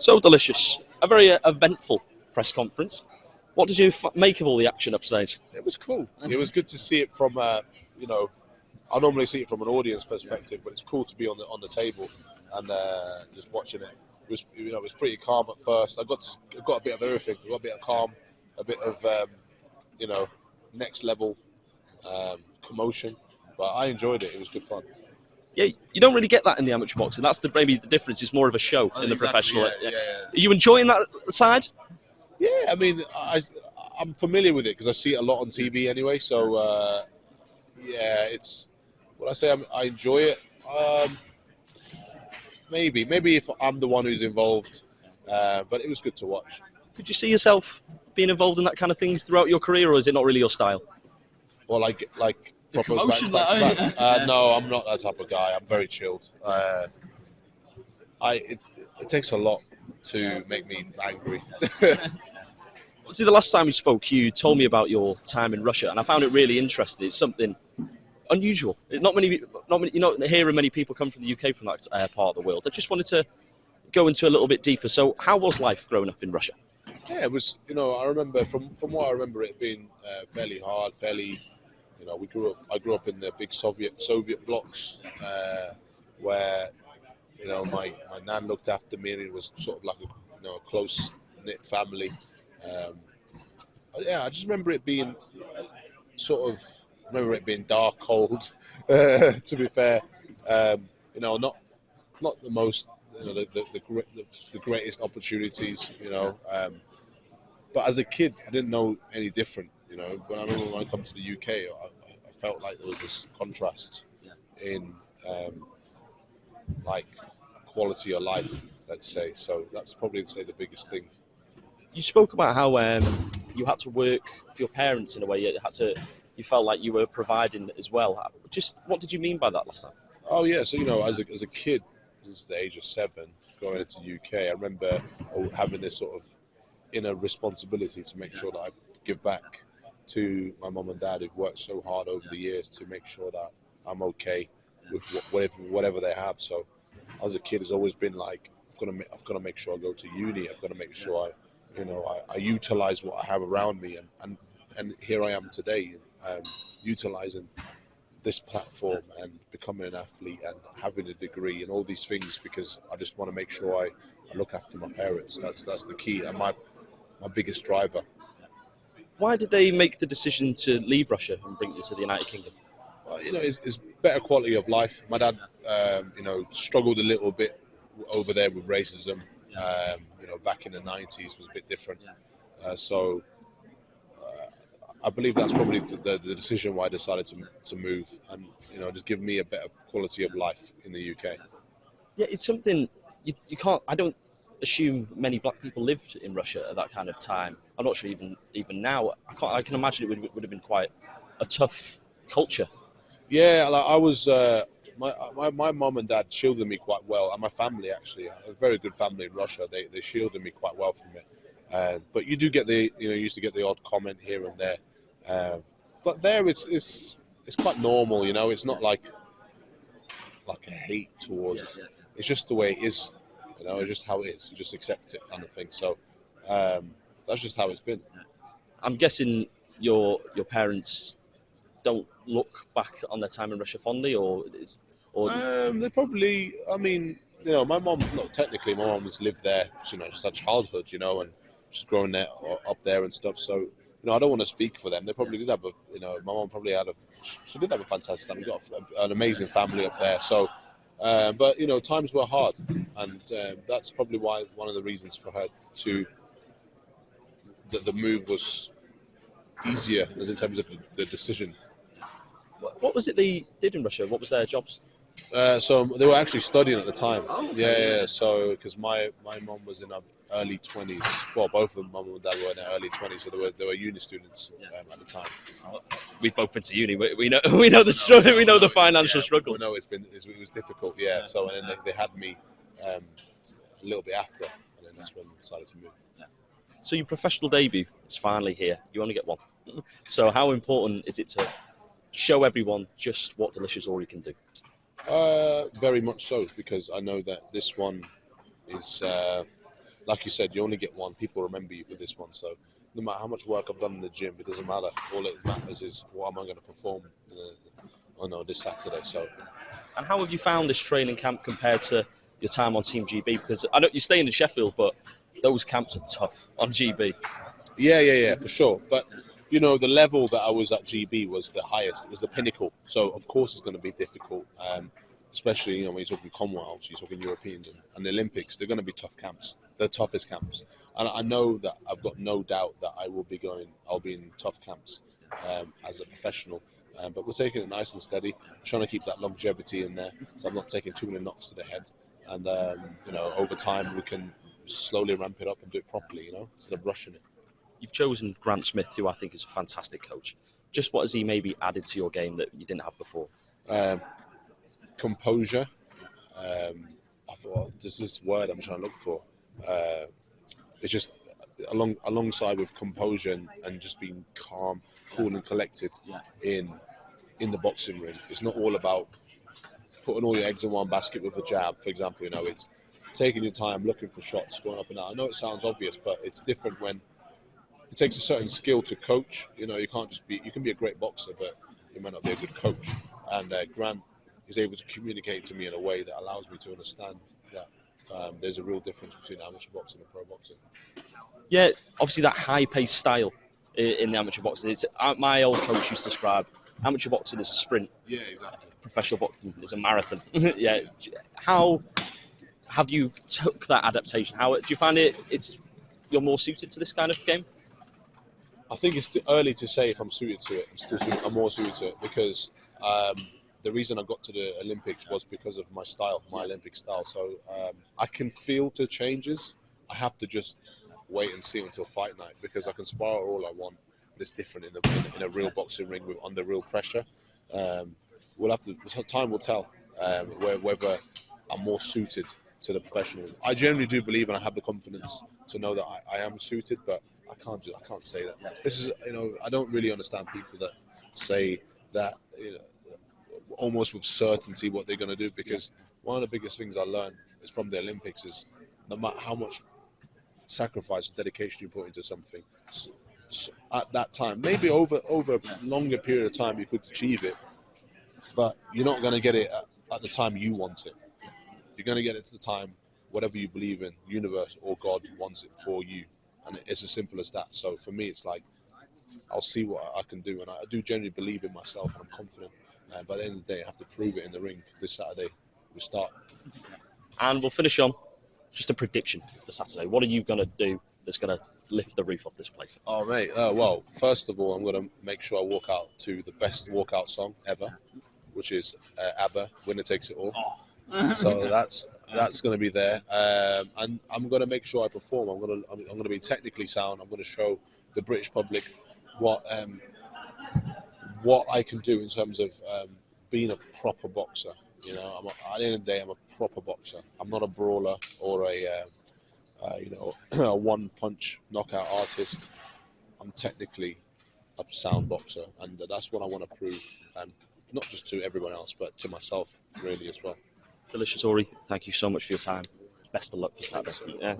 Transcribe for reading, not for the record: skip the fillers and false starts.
So Delicious, a very eventful press conference. What did you make of all the action upstage? It was cool. It was good to see it from, you know, I normally see it from an audience perspective, but it's cool to be on the table and just watching it. It was, it was pretty calm at first. I got a bit of everything. I got a bit of calm, a bit of, next level commotion. But I enjoyed it. It was good fun. Yeah, you don't really get that in the amateur boxing. That's maybe the difference. It's more of a show in the professional. Yeah. Are you enjoying that side? Yeah, I mean, I'm familiar with it because I see it a lot on TV anyway. So, yeah, it's what I say. I enjoy it. Maybe if I'm the one who's involved, but it was good to watch. Could you see yourself being involved in that kind of thing throughout your career, or is it not really your style? Or like proper commotion, back. No, I'm not that type of guy. I'm very chilled. It takes a lot to make me angry. See, the last time we spoke, you told me about your time in Russia, and I found it really interesting. It's something unusual. Not many. You're not hearing many people come from the UK from that part of the world. I just wanted to go into a little bit deeper. So, how was life growing up in Russia? Yeah, it was. I remember from what I remember it being fairly hard, fairly. I grew up in the big Soviet blocks, where my nan looked after me, and it was sort of like a close knit family. Yeah, I just remember it being being dark, cold. To be fair, not the most, the greatest opportunities, but as a kid, I didn't know any different. When I remember when I come to the UK, I felt like there was this contrast in like quality of life, let's say. So that's probably the biggest thing. You spoke about how you had to work for your parents in a way. You felt like you were providing as well. Just what did you mean by that last time? Oh yeah, so as a kid, since the age of 7, going into the UK, I remember having this sort of inner responsibility to make sure that I give back to my mum and dad who've worked so hard over the years to make sure that I'm okay with whatever they have. So as a kid, it's always been like I've got to make sure I go to uni. I've got to make sure I utilize what I have around me, and here I am today, utilizing this platform and becoming an athlete and having a degree and all these things because I just want to make sure I look after my parents. That's the key and my biggest driver. Why did they make the decision to leave Russia and bring you to the United Kingdom? Well, it's better quality of life. My dad, struggled a little bit over there with racism. Back in the 90s was a bit different. So I believe that's probably the decision why I decided to move and, just give me a better quality of life in the UK. Yeah, it's something you can't. I don't assume many black people lived in Russia at that kind of time. I'm not sure even now. I can imagine it would have been quite a tough culture. Yeah, like I was. My mum and dad shielded me quite well, and my family actually, a very good family in Russia. They shielded me quite well from it. But you do get you used to get the odd comment here and there. But there it's quite normal, It's not like a hate towards us. It's just the way it is, It's just how it is. You just accept it, kind of thing. So that's just how it's been. I'm guessing your parents don't look back on their time in Russia fondly, or they probably. I mean, my mom. Look, technically, my mom has lived there. Just had childhood, and just growing there up there and stuff. So, I don't want to speak for them. They probably did have my mom probably she did have a fantastic time. We got an amazing family up there. So, but times were hard, and that's probably why one of the reasons for her the move was easier, as in terms of the decision. What was it they did in Russia? What was their jobs? So they were actually studying at the time. Oh, okay. Yeah. So because my mum was in her early 20s. Well, both of mum and dad were in their early 20s, so they were uni students at the time. We've both been to uni. We know the struggle. We know the financial struggles. We know it was difficult. Yeah. So and then they had me a little bit after, and then that's when we decided to move. Yeah. So your professional debut is finally here. You only get one. So how important is it to show everyone just what Delicious Orie can do? Very much so, because I know that this one is like you said, you only get one. People remember you for this one. So no matter how much work I've done in the gym, it doesn't matter. All it matters is what am I going to perform this Saturday. So And how have you found this training camp compared to your time on Team GB? Because I know you're staying in Sheffield, but those camps are tough on GB. yeah, for sure. But the level that I was at GB was the highest. It was the pinnacle. So of course it's going to be difficult. Especially when you're talking Commonwealth, you're talking Europeans and the Olympics. They're going to be tough camps. They're toughest camps. And I know that I've got no doubt that I'll be in tough camps as a professional. But we're taking it nice and steady, trying to keep that longevity in there, so I'm not taking too many knocks to the head. And over time we can slowly ramp it up and do it properly, instead of rushing it. You've chosen Grant Smith, who I think is a fantastic coach. Just what has he maybe added to your game that you didn't have before? Composure. I thought there's this word I'm trying to look for. It's just alongside with composure and just being calm, cool and collected in the boxing ring. It's not all about putting all your eggs in one basket with a jab, for example. It's taking your time, looking for shots, going up and down. I know it sounds obvious, but it's different when it takes a certain skill to coach. You can't just you can be a great boxer, but you might not be a good coach. And Grant is able to communicate to me in a way that allows me to understand that there's a real difference between amateur boxing and pro boxing. Yeah, obviously that high-paced style in the amateur boxing. It's my old coach used to describe amateur boxing as a sprint. Yeah, exactly. Professional boxing is a marathon. Yeah. How have you took that adaptation? How do you find you're more suited to this kind of game? I think it's too early to say if I'm suited to it. I'm more suited to it because the reason I got to the Olympics was because of my style, my Olympic style. So I can feel the changes. I have to just wait and see until fight night because I can spar all I want, but it's different in a real boxing ring under real pressure. Time will tell whether I'm more suited to the professional. I generally do believe, and I have the confidence to know that I am suited, but I can't say that. This is, I don't really understand people that say that, almost with certainty what they're going to do, because one of the biggest things I learned is from the Olympics is no matter how much sacrifice or dedication you put into something, so at that time, maybe over a longer period of time, you could achieve it, but you're not going to get it at the time you want it. You're going to get it at the time whatever you believe in, universe or God wants it for you. And it's as simple as that. So for me, it's like, I'll see what I can do. And I do genuinely believe in myself and I'm confident. By the end of the day, I have to prove it in the ring. This Saturday, we start. And we'll finish on just a prediction for Saturday. What are you going to do that's going to lift the roof off this place? Oh, mate. Well, first of all, I'm going to make sure I walk out to the best walkout song ever, which is ABBA, Winner Takes It All. Oh. So that's going to be there, and I'm going to make sure I perform. I'm going to be technically sound. I'm going to show the British public what I can do in terms of being a proper boxer. At the end of the day, I'm a proper boxer. I'm not a brawler or a one-punch knockout artist. I'm technically a sound boxer, and that's what I want to prove, and not just to everyone else, but to myself really as well. Delicious Orie, thank you so much for your time. Best of luck for Saturday. Yeah.